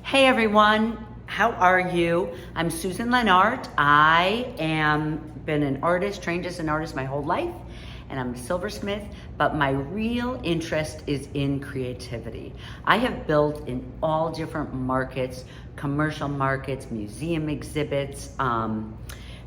Hey everyone, how are you? I'm Susan Lennart. I am been an artist, trained as an artist my whole life, and I'm a silversmith, but my real interest is in creativity. I have built in all different markets, commercial markets, museum exhibits,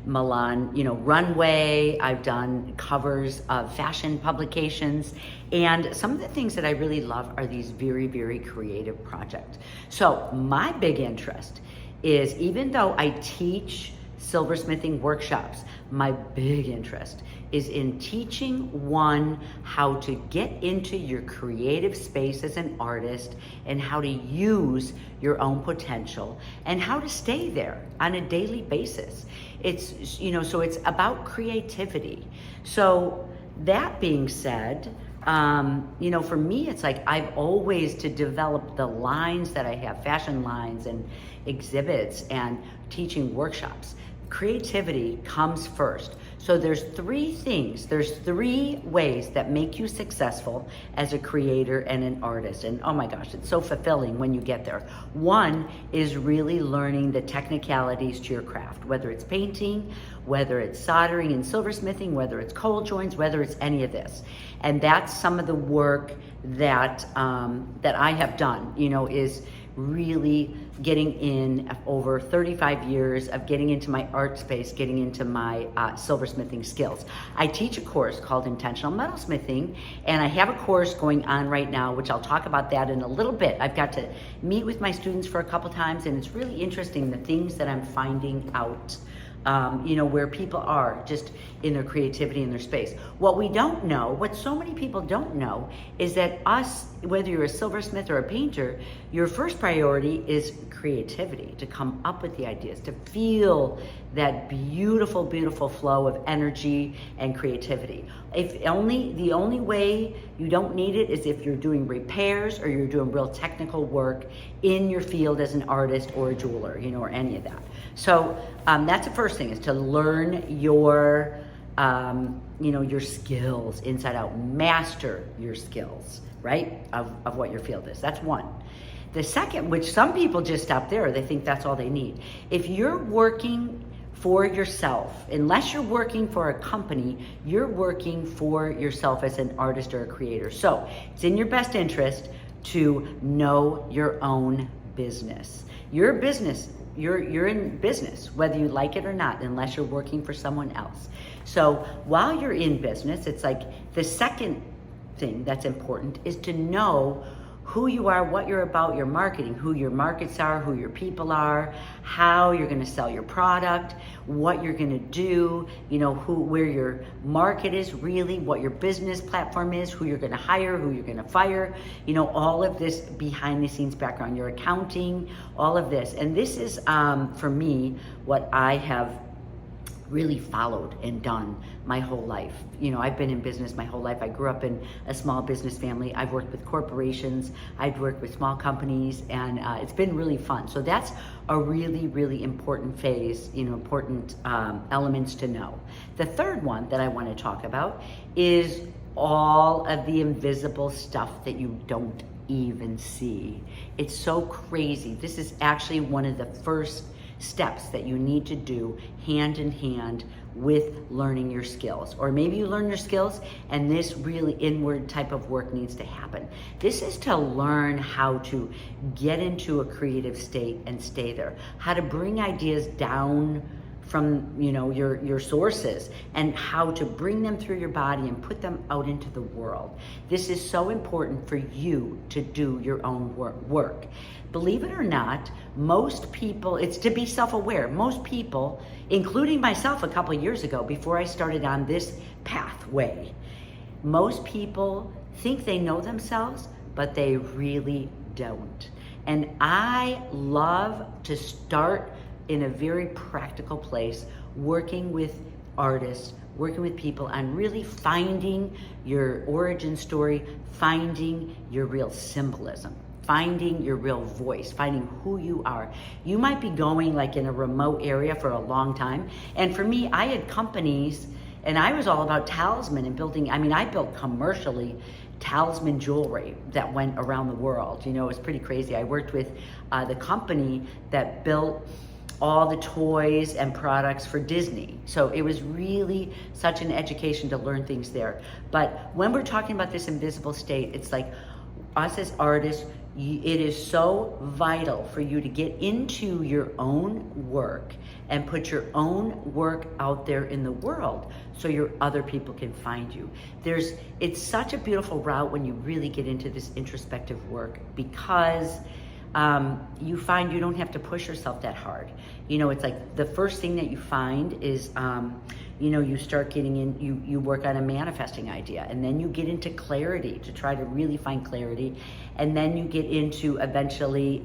Milan, runway. I've done covers of fashion publications, and some of the things that I really love are these very, very creative projects. So my big interest is, even though I teach silversmithing workshops, my big interest is in teaching one how to get into your creative space as an artist and how to use your own potential and how to stay there on a daily basis. It's, so it's about creativity. So that being said, for me, it's like I've always to develop the lines that I have, fashion lines and exhibits and teaching workshops. Creativity comes first. So there's three ways that make you successful as a creator and an artist. And oh my gosh, it's so fulfilling when you get there. One is really learning the technicalities to your craft, whether it's painting, whether it's soldering and silversmithing, whether it's cold joints, whether it's any of this. And that's some of the work that that I have done, is really getting in over 35 years of getting into my art space, getting into my silversmithing skills. I teach a course called Intentional Metalsmithing, and I have a course going on right now, which I'll talk about that in a little bit. I've got to meet with my students for a couple times, and it's really interesting the things that I'm finding out, where people are just in their creativity in their space. What we don't know, what so many people don't know, is that whether you're a silversmith or a painter, your first priority is creativity, to come up with the ideas, to feel that beautiful, beautiful flow of energy and creativity. The only way you don't need it is if you're doing repairs or you're doing real technical work in your field as an artist or a jeweler, or any of that. So that's the first thing, is to learn your skills inside out, master your skills, right, of what your field is. That's one. The second, which some people just stop there, they think that's all they need. If you're working for yourself, unless you're working for a company, you're working for yourself as an artist or a creator. So it's in your best interest to know your own business. Your business, you're in business, whether you like it or not, unless you're working for someone else. So while you're in business, it's like the second thing that's important is to know who you are, what you're about, your marketing, who your markets are, who your people are, how you're going to sell your product, what you're going to do, where your market is really, what your business platform is, who you're going to hire, who you're going to fire, all of this behind the scenes background, your accounting, all of this. And this is, for me, what I have really followed and done my whole life. I've been in business my whole life. I grew up in a small business family. I've worked with corporations. I've worked with small companies, and it's been really fun. So that's a really, really important phase, important elements to know. The third one that I want to talk about is all of the invisible stuff that you don't even see. It's so crazy. This is actually one of the first steps that you need to do hand in hand with learning your skills. Or maybe you learn your skills and this really inward type of work needs to happen. This is to learn how to get into a creative state and stay there, how to bring ideas down from your sources and how to bring them through your body and put them out into the world. This is so important for you to do your own work. Believe it or not, most people, it's to be self-aware. Most people, including myself a couple of years ago before I started on this pathway, most people think they know themselves, but they really don't. And I love to start in a very practical place, working with artists, working with people on really finding your origin story, finding your real symbolism, finding your real voice, finding who you are. You might be going like in a remote area for a long time. And for me, I had companies and I was all about talisman and building. I built commercially talisman jewelry that went around the world. It was pretty crazy. I worked with the company that built all the toys and products for Disney. So it was really such an education to learn things there. But when we're talking about this invisible state, it's like us as artists, it is so vital for you to get into your own work and put your own work out there in the world so your other people can find you. It's such a beautiful route when you really get into this introspective work because you find you don't have to push yourself that hard. It's like the first thing that you find is, you start getting in, you work on a manifesting idea, and then you get into clarity to try to really find clarity. And then you get into eventually,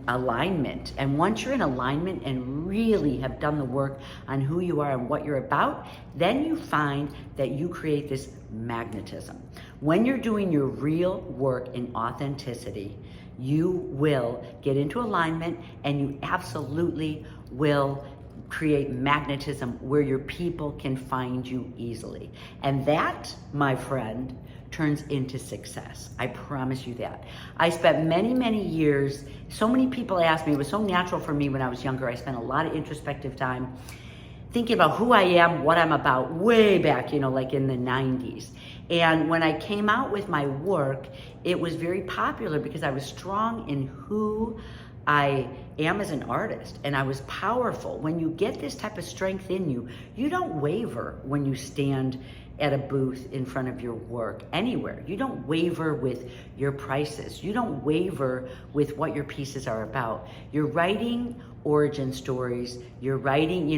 alignment. And once you're in alignment and really have done the work on who you are and what you're about, then you find that you create this magnetism. When you're doing your real work in authenticity, you will get into alignment and you absolutely will create magnetism where your people can find you easily. And that, my friend, turns into success. I promise you that. I spent many, many years, so many people asked me, it was so natural for me when I was younger. I spent a lot of introspective time thinking about who I am, what I'm about, way back, like in the 90s. And when I came out with my work, it was very popular because I was strong in who I am as an artist, and I was powerful. When you get this type of strength in you, you don't waver when you stand at a booth in front of your work anywhere. You don't waver with your prices. You don't waver with what your pieces are about. You're writing origin stories. You're writing,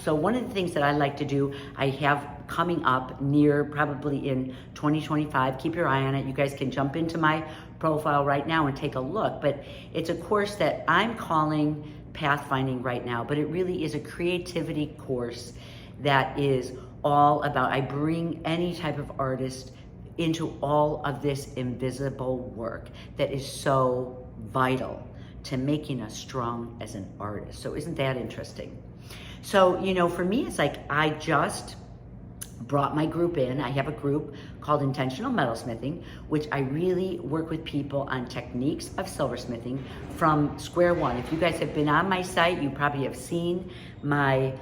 so one of the things that I like to do, I have coming up near probably in 2025, keep your eye on it. You guys can jump into my profile right now and take a look, but it's a course that I'm calling Pathfinding right now, but it really is a creativity course that is all about, I bring any type of artist into all of this invisible work that is so vital to making us strong as an artist. So isn't that interesting? So, for me, it's like I just brought my group in. I have a group called Intentional Metalsmithing, which I really work with people on techniques of silversmithing from square one. If you guys have been on my site, you probably have seen my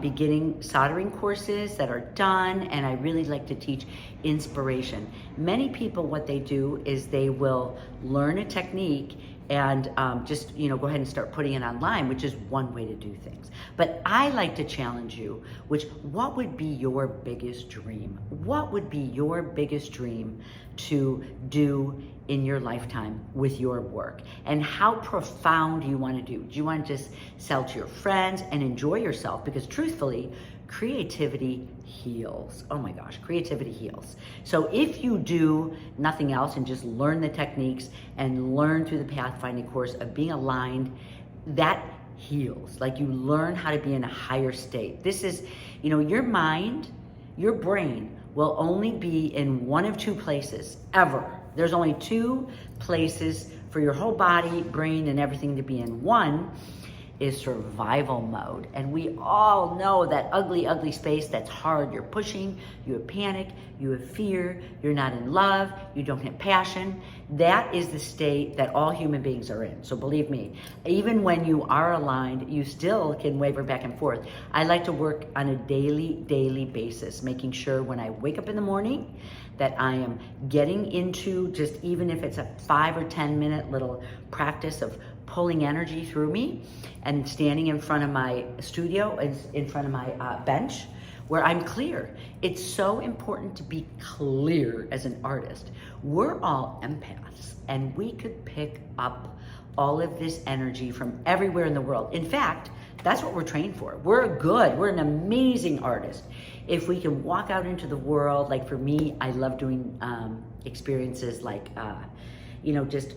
beginning soldering courses that are done, and I really like to teach inspiration. Many people, what they do is they will learn a technique and just go ahead and start putting it online, which is one way to do things. But I like to challenge you, what would be your biggest dream? What would be your biggest dream to do in your lifetime with your work? And how profound do you want to do? Do you want to just sell to your friends and enjoy yourself? Because truthfully, creativity heals. Oh my gosh, creativity heals. So if you do nothing else and just learn the techniques and learn through the pathfinding course of being aligned, that heals. Like you learn how to be in a higher state. This is, your mind, your brain will only be in one of two places ever. There's only two places for your whole body, brain, and everything to be in. One is survival mode. And we all know that ugly, ugly space that's hard. You're pushing, you have panic, you have fear, you're not in love, you don't have passion. That is the state that all human beings are in. So believe me, even when you are aligned, you still can waver back and forth. I like to work on a daily basis, making sure when I wake up in the morning that I am getting into, just even if it's a 5 or 10 minute little practice of pulling energy through me and standing in front of my studio, in front of my bench, where I'm clear. It's so important to be clear as an artist. We're all empaths, and we could pick up all of this energy from everywhere in the world. In fact, that's what we're trained for. We're an amazing artist. If we can walk out into the world, like for me, I love doing experiences like, just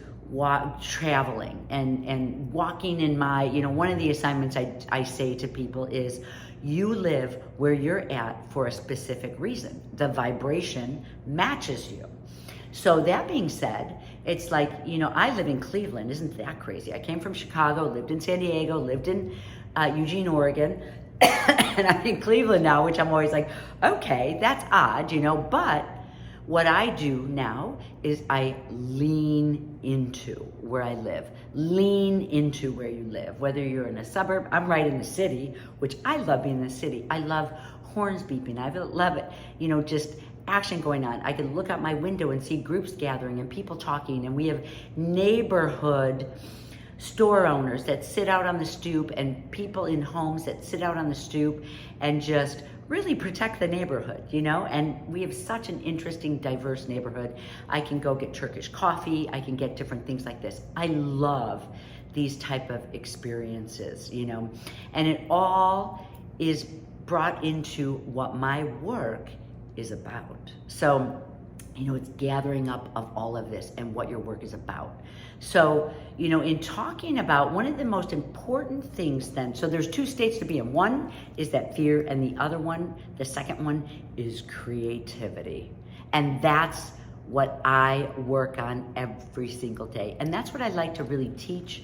traveling and walking in my, one of the assignments I say to people is, you live where you're at for a specific reason. The vibration matches you. So that being said, it's like, I live in Cleveland. Isn't that crazy? I came from Chicago, lived in San Diego, lived in Eugene, Oregon, and I'm in Cleveland now, which I'm always like, okay, that's odd, but what I do now is I lean into where I live. Lean into where you live. Whether you're in a suburb, I'm right in the city, which I love being in the city. I love horns beeping. I love it, just action going on. I can look out my window and see groups gathering and people talking, and we have neighborhood store owners that sit out on the stoop and people in homes that sit out on the stoop and just really protect the neighborhood, and we have such an interesting, diverse neighborhood. I can go get Turkish coffee. I can get different things like this. I love these type of experiences, and it all is brought into what my work is about. So, it's gathering up of all of this and what your work is about. So, in talking about one of the most important things then, so there's 2 states to be in. One is that fear, and the other one, the second one, is creativity. And that's what I work on every single day. And that's what I like to really teach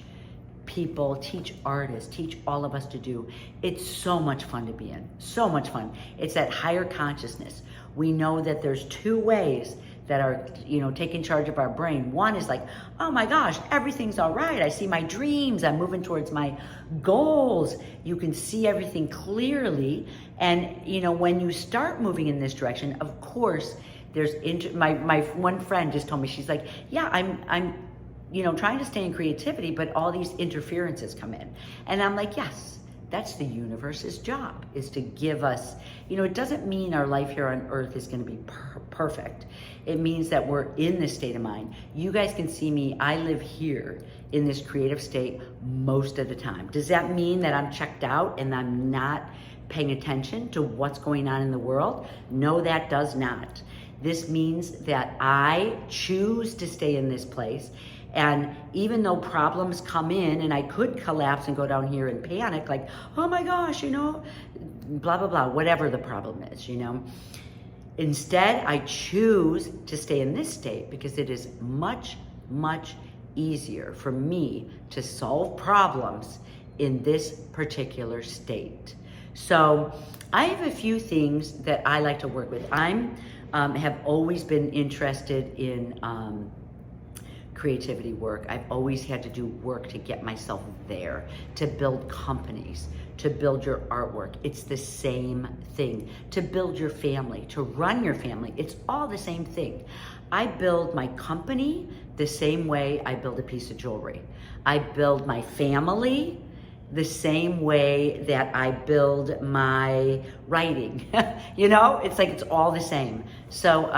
people, teach artists, teach all of us to do. It's so much fun to be in, so much fun. It's that higher consciousness. We know that there's 2 ways that are, taking charge of our brain. One is like, oh my gosh, everything's all right. I see my dreams. I'm moving towards my goals. You can see everything clearly. And, when you start moving in this direction, of course, there's, my one friend just told me, she's like, yeah, I'm trying to stay in creativity, but all these interferences come in. And I'm like, yes, that's the universe's job, is to give us, it doesn't mean our life here on earth is going to be perfect. It means that we're in this state of mind. You guys can see me, I live here in this creative state most of the time. Does that mean that I'm checked out and I'm not paying attention to what's going on in the world? No, that does not. This means that I choose to stay in this place. And even though problems come in and I could collapse and go down here and panic, like, oh my gosh, blah, blah, blah, whatever the problem is, Instead, I choose to stay in this state because it is much, much easier for me to solve problems in this particular state. So I have a few things that I like to work with. Have always been interested in creativity work. I've always had to do work to get myself there, to build companies, to build your artwork. It's the same thing. To build your family, to run your family. It's all the same thing. I build my company the same way I build a piece of jewelry. I build my family the same way that I build my writing. It's like it's all the same. So,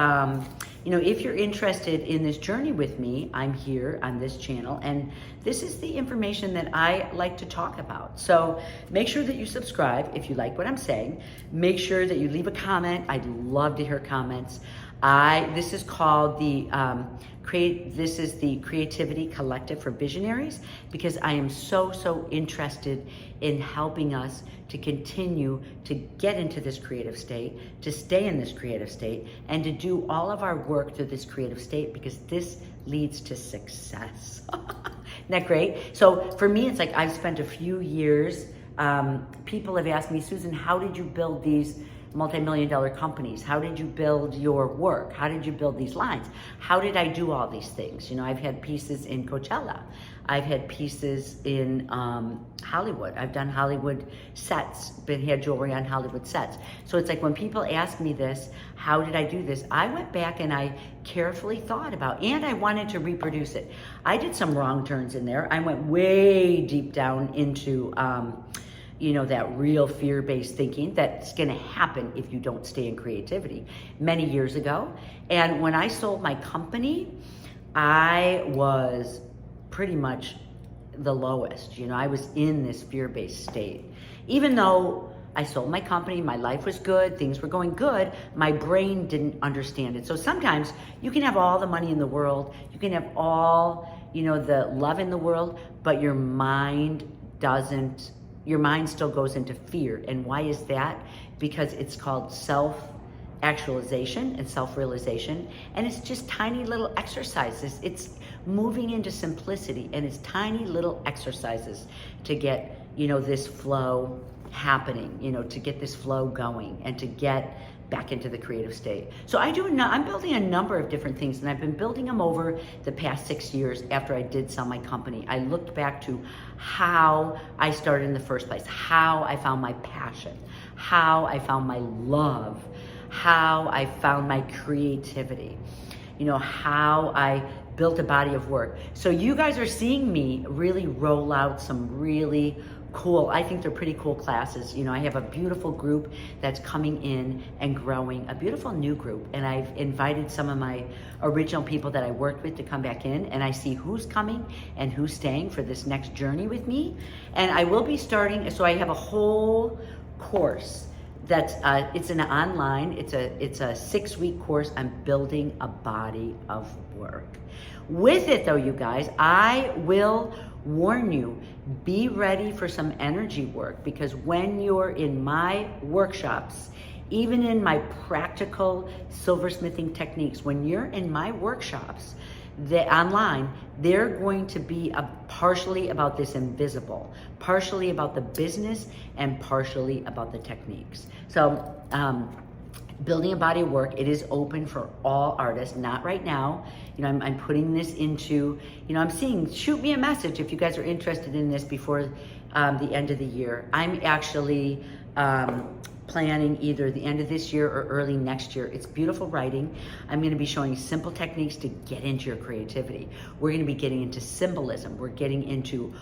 if you're interested in this journey with me, I'm here on this channel, and this is the information that I like to talk about. So make sure that you subscribe if you like what I'm saying. Make sure that you leave a comment. I'd love to hear comments. This is called the this is the Creativity Collective for Visionaries, because I am so interested in helping us to continue to get into this creative state, to stay in this creative state, and to do all of our work through this creative state, because this leads to success. that great? So for me, it's like I've spent a few years, people have asked me, Susan, how did you build these multi-million-dollar companies? How did you build your work? How did you build these lines? How did I do all these things? You know, I've had pieces in Coachella. I've had pieces in Hollywood. I've done Hollywood sets, had jewelry on Hollywood sets. So it's like when people ask me this, how did I do this? I went back and I carefully thought about, and I wanted to reproduce it. I did some wrong turns in there. I went way deep down into you know, that real fear-based thinking that's gonna happen if you don't stay in creativity many years ago. And when I sold my company, I was pretty much the lowest. You know, I was in this fear-based state. Even though I sold my company, my life was good, things were going good, my brain didn't understand it. So sometimes you can have all the money in the world, you can have all, you know, the love in the world, but your mind doesn't, your mind still goes into fear. And why is that? Because it's called self-actualization and self-realization. And it's just tiny little exercises. It's moving into simplicity, and it's tiny little exercises to get, you know, this flow happening, you know, to get this flow going and to get back into the creative state. So I'm building a number of different things, and I've been building them over the past 6 years after I did sell my company. I looked back to how I started in the first place, how I found my passion, how I found my love, how I found my creativity, you know, how I built a body of work. So you guys are seeing me really roll out some really cool, I think they're pretty cool classes. You know, I have a beautiful group that's coming in and growing, a beautiful new group. And I've invited some of my original people that I worked with to come back in, and I see who's coming and who's staying for this next journey with me. And I will be starting, so I have a whole course that's, it's an online, it's a 6-week course on building a body of work. With it though, you guys, I will warn you, be ready for some energy work, because when you're in my workshops, even in my practical silversmithing techniques, when you're in my workshops, online, they're going to be partially about this invisible, partially about the business, and partially about the techniques. So, building a body of work, it is open for all artists, not right now. You know, I'm putting this into, you know, I'm seeing, shoot me a message if you guys are interested in this before the end of the year. I'm actually planning either the end of this year or early next year. It's beautiful writing. I'm going to be showing simple techniques to get into your creativity. We're going to be getting into symbolism. We're getting into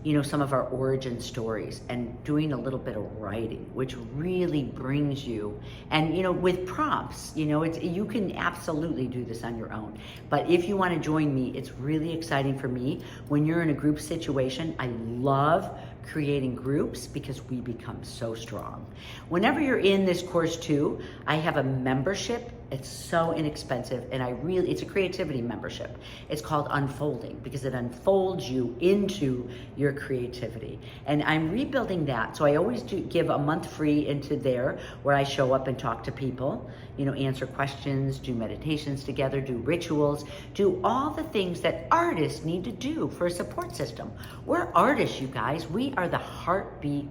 you know, some of our origin stories, and doing a little bit of writing, which really brings you, and you know, with prompts, you know, you can absolutely do this on your own. But if you want to join me, it's really exciting for me. When you're in a group situation, I love creating groups because we become so strong. Whenever you're in this course too, I have a membership. It's so inexpensive, and it's a creativity membership. It's called Unfolding, because it unfolds you into your creativity. And I'm rebuilding that. So I always do give a month free into there, where I show up and talk to people, you know, answer questions, do meditations together, do rituals, do all the things that artists need to do for a support system. We're artists, you guys. We are the heartbeat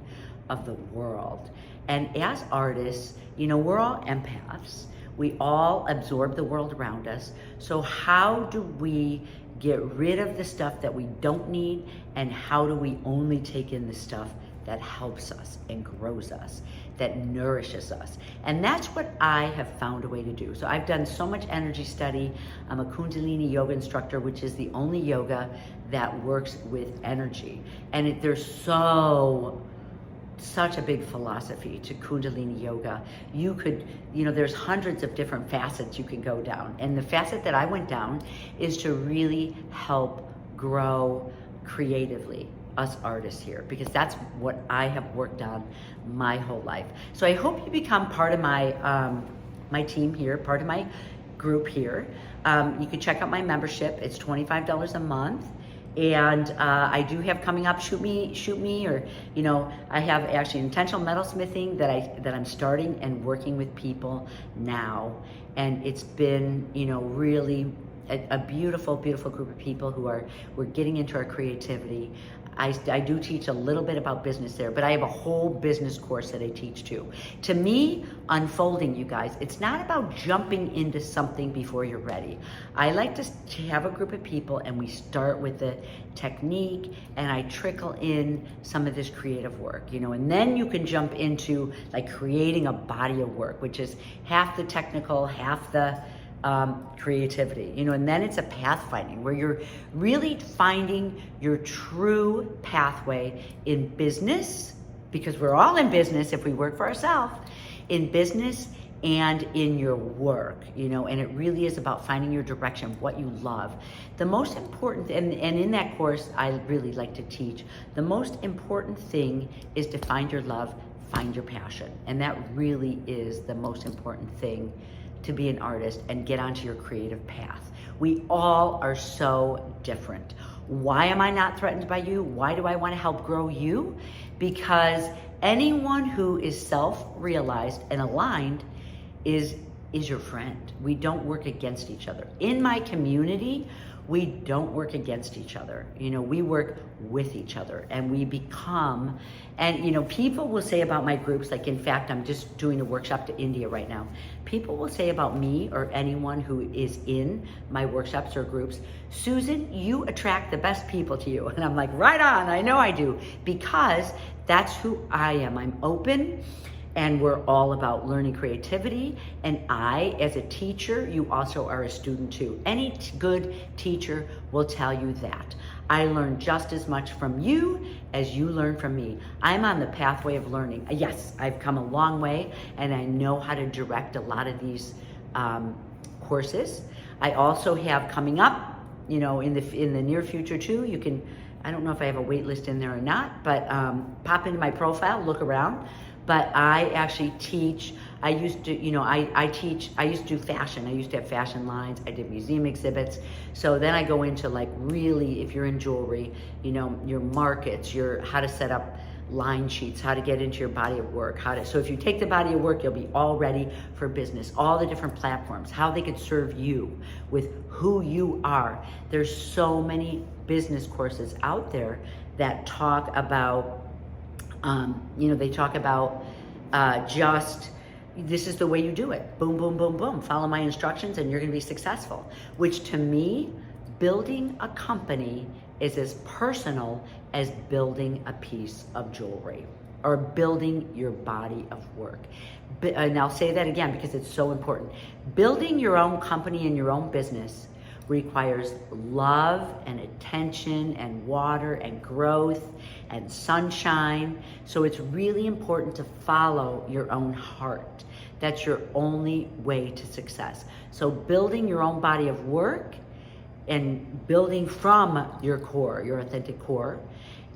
of the world. And as artists, you know, we're all empaths. We all absorb the world around us. So how do we get rid of the stuff that we don't need, and how do we only take in the stuff that helps us and grows us, that nourishes us? And that's what I have found a way to do. So I've done so much energy study. I'm a Kundalini yoga instructor, which is the only yoga that works with energy. And there's such a big philosophy to Kundalini yoga. You could, you know, there's hundreds of different facets you can go down. And the facet that I went down is to really help grow creatively us artists here, because that's what I have worked on my whole life. So I hope you become part of my my team here, part of my group here. You can check out my membership. It's $25 a month. And I do have coming up, shoot me, or, you know, I have actually intentional metalsmithing that I'm starting and working with people now. And it's been, you know, really a beautiful, beautiful group of people we're getting into our creativity. I do teach a little bit about business there, but I have a whole business course that I teach too. To me, unfolding, you guys, it's not about jumping into something before you're ready. I like to have a group of people and we start with the technique and I trickle in some of this creative work, and then you can jump into like creating a body of work, which is half the technical, half the creativity, and then it's a pathfinding where you're really finding your true pathway in business, because we're all in business if we work for ourselves, in business and in your work, and it really is about finding your direction, what you love. The most important, and in that course, I really like to teach, the most important thing is to find your love, find your passion. And that really is the most important thing to be an artist and get onto your creative path. We all are so different. Why am I not threatened by you? Why do I want to help grow you? Because anyone who is self-realized and aligned is your friend. We don't work against each other. In my community, we don't work against each other. We work with each other and we become, and people will say about my groups, like in fact, I'm just doing a workshop to India right now. People will say about me or anyone who is in my workshops or groups, Susan, you attract the best people to you. And I'm like, right on, I know I do, because that's who I am. I'm open. And we're all about learning creativity. And I, as a teacher, you also are a student too. Any good teacher will tell you that. I learn just as much from you as you learn from me. I'm on the pathway of learning. Yes, I've come a long way and I know how to direct a lot of these courses. I also have coming up, in the near future too, you can, I don't know if I have a wait list in there or not, but pop into my profile, look around. But I actually teach, I used to do fashion. I used to have fashion lines. I did museum exhibits. So then I go into like really, if you're in jewelry, your markets, how to set up line sheets, how to get into your body of work, so if you take the body of work, you'll be all ready for business, all the different platforms, how they could serve you with who you are. There's so many business courses out there that talk about they talk about just, this is the way you do it. Boom, boom, boom, boom. Follow my instructions and you're going to be successful. Which to me, building a company is as personal as building a piece of jewelry or building your body of work. And I'll say that again because it's so important. Building your own company and your own business requires love and attention and water and growth and sunshine. So it's really important to follow your own heart. That's your only way to success. So building your own body of work and building from your core, your authentic core,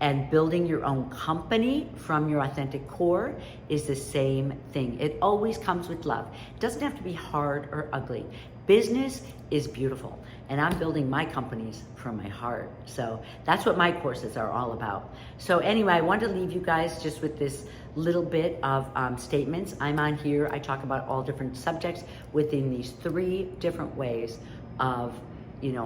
and building your own company from your authentic core is the same thing. It always comes with love. It doesn't have to be hard or ugly. Business is beautiful, and I'm building my companies from my heart. So that's what my courses are all about. So anyway, I wanted to leave you guys just with this little bit of statements. I'm on here, I talk about all different subjects within these 3 different ways of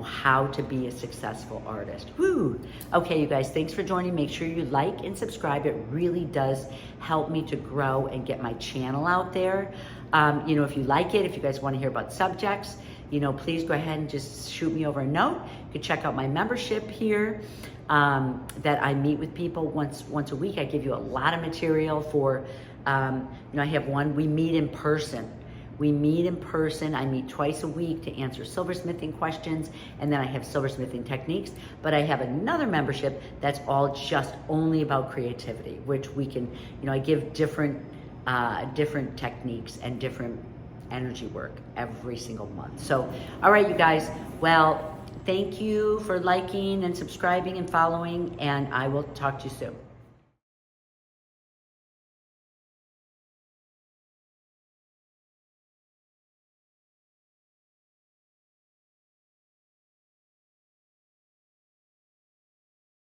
how to be a successful artist. Woo! Okay, you guys, thanks for joining. Make sure you like and subscribe. It really does help me to grow and get my channel out there. If you like it, if you guys want to hear about subjects, please go ahead and just shoot me over a note. You can check out my membership here that I meet with people once a week. I give you a lot of material for, I have one, we meet in person. I meet twice a week to answer silversmithing questions, and then I have silversmithing techniques. But I have another membership that's all just only about creativity, which we can, I give different techniques and different energy work every single month. So, all right, you guys, well, thank you for liking and subscribing and following, and I will talk to you soon.